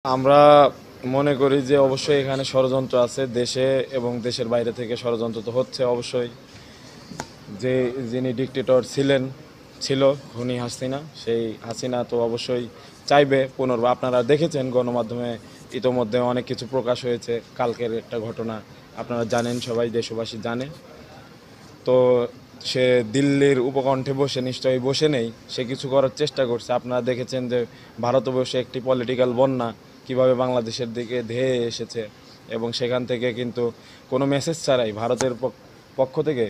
আমরা মনে করি যে অবশ্যই এখানে ষড়যন্ত্র আছে, দেশে এবং দেশের বাইরে থেকে ষড়যন্ত্র তো হচ্ছে অবশ্যই। যিনি ডিক্টেটর ছিল খুনি হাসিনা, সেই হাসিনা তো অবশ্যই চাইবে পুনর্বার। আপনারা দেখেছেন গণমাধ্যমে ইতোমধ্যে অনেক কিছু প্রকাশ হয়েছে। কালকের একটা ঘটনা আপনারা জানেন, সবাই দেশবাসী জানে। তো সে দিল্লির উপকণ্ঠে বসে নিশ্চয়ই বসে নেই, সে কিছু করার চেষ্টা করছে। আপনারা দেখেছেন যে ভারতবর্ষে একটি পলিটিক্যাল বন্যা কিভাবে বাংলাদেশের দিকে ধেয়ে এসেছে, এবং সেখান থেকে কিন্তু কোনো মেসেজ ছাড়াই ভারতের পক্ষ থেকে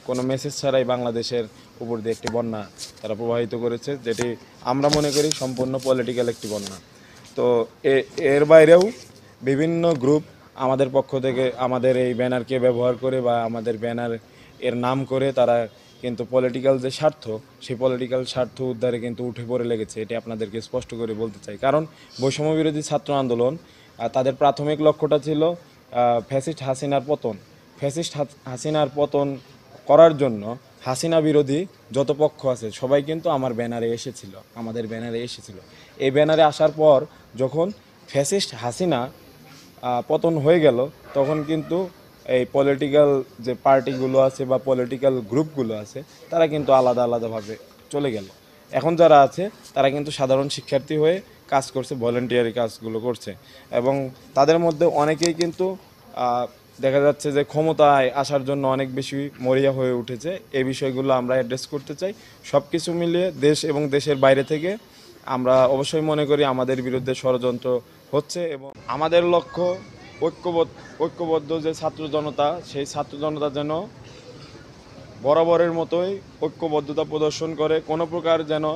কোনো মেসেজ ছাড়াই বাংলাদেশের উপর দিয়ে একটি বন্যা তারা প্রবাহিত করেছে, যেটি আমরা মনে করি সম্পূর্ণ পলিটিক্যাল একটি বন্যা। তো এর বাইরেও বিভিন্ন গ্রুপ আমাদের পক্ষ থেকে আমাদের এই ব্যানারকে ব্যবহার করে বা আমাদের ব্যানার এর নাম করে তারা কিন্তু পলিটিক্যাল যে স্বার্থ, সেই পলিটিক্যাল স্বার্থ উদ্ধারে কিন্তু উঠে পড়ে লেগেছে। এটি আপনাদেরকে স্পষ্ট করে বলতে চাই। কারণ বৈষম্য বিরোধী ছাত্র আন্দোলন তাদের প্রাথমিক লক্ষ্যটা ছিল ফ্যাসিস্ট হাসিনার পতন। ফ্যাসিস্ট হাসিনার পতন করার জন্য হাসিনা বিরোধী যত পক্ষ আছে সবাই কিন্তু আমার ব্যানারে এসেছিল, আমাদের ব্যানারে এসেছিল। এই ব্যানারে আসার পর যখন ফ্যাসিস্ট হাসিনা পতন হয়ে গেল, তখন কিন্তু এই পলিটিক্যাল যে পার্টিগুলো আছে বা পলিটিক্যাল গ্রুপগুলো আছে তারা কিন্তু আলাদা আলাদাভাবে চলে গেল। এখন যারা আছে তারা কিন্তু সাধারণ শিক্ষার্থী হয়ে কাজ করছে, ভলেন্টিয়ারি কাজগুলো করছে, এবং তাদের মধ্যে অনেকেই কিন্তু দেখা যাচ্ছে যে ক্ষমতায় আসার জন্য অনেক বেশি মরিয়া হয়ে উঠেছে। এই বিষয়গুলো আমরা অ্যাড্রেস করতে চাই। সব কিছু মিলিয়ে দেশ এবং দেশের বাইরে থেকে আমরা অবশ্যই মনে করি আমাদের বিরুদ্ধে ষড়যন্ত্র হচ্ছে, এবং আমাদের লক্ষ্য ঐক্যবদ্ধ যে ছাত্র জনতা, সেই ছাত্র জনতা যেন বরাবরের মতোই ঐক্যবদ্ধতা প্রদর্শন করে। কোনো প্রকার যেন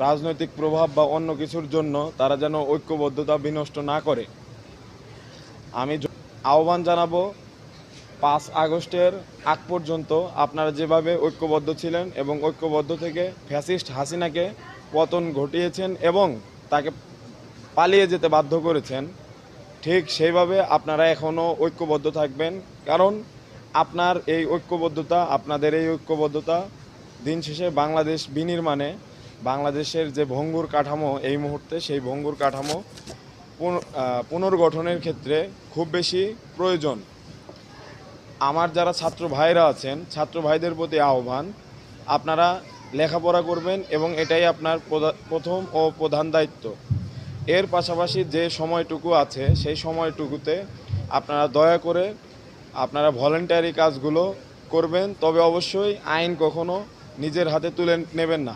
রাজনৈতিক প্রভাব বা অন্য কিছুর জন্য তারা যেন ঐক্যবদ্ধতা বিনষ্ট না করে। আমি আহ্বান জানাবো 5 আগস্টের আগ পর্যন্ত আপনারা যেভাবে ঐক্যবদ্ধ ছিলেন এবং ঐক্যবদ্ধ থেকে ফ্যাসিস্ট হাসিনাকে পতন ঘটিয়েছেন এবং তাকে পালিয়ে যেতে বাধ্য করেছেন, ঠিক সেইভাবে আপনারা এখনও ঐক্যবদ্ধ থাকবেন। কারণ আপনাদের এই ঐক্যবদ্ধতা দিন শেষে বাংলাদেশ বিনির্মাণে, বাংলাদেশের যে ভঙ্গুর কাঠামো এই মুহূর্তে, সেই ভঙ্গুর কাঠামো পুনর্গঠনের ক্ষেত্রে খুব বেশি প্রয়োজন। আমার যারা ছাত্র ভাইরা আছেন, ছাত্র ভাইদের প্রতি আহ্বান, আপনারা লেখাপড়া করবেন এবং এটাই আপনার প্রথম ও প্রধান দায়িত্ব। এর পাশাপাশি যে সময়টুকু আছে সেই সময়টুকুতে আপনারা দয়া করে আপনারা ভলেন্টারি কাজগুলো করবেন। তবে অবশ্যই আইন কখনো নিজের হাতে তুলে নেবেন না।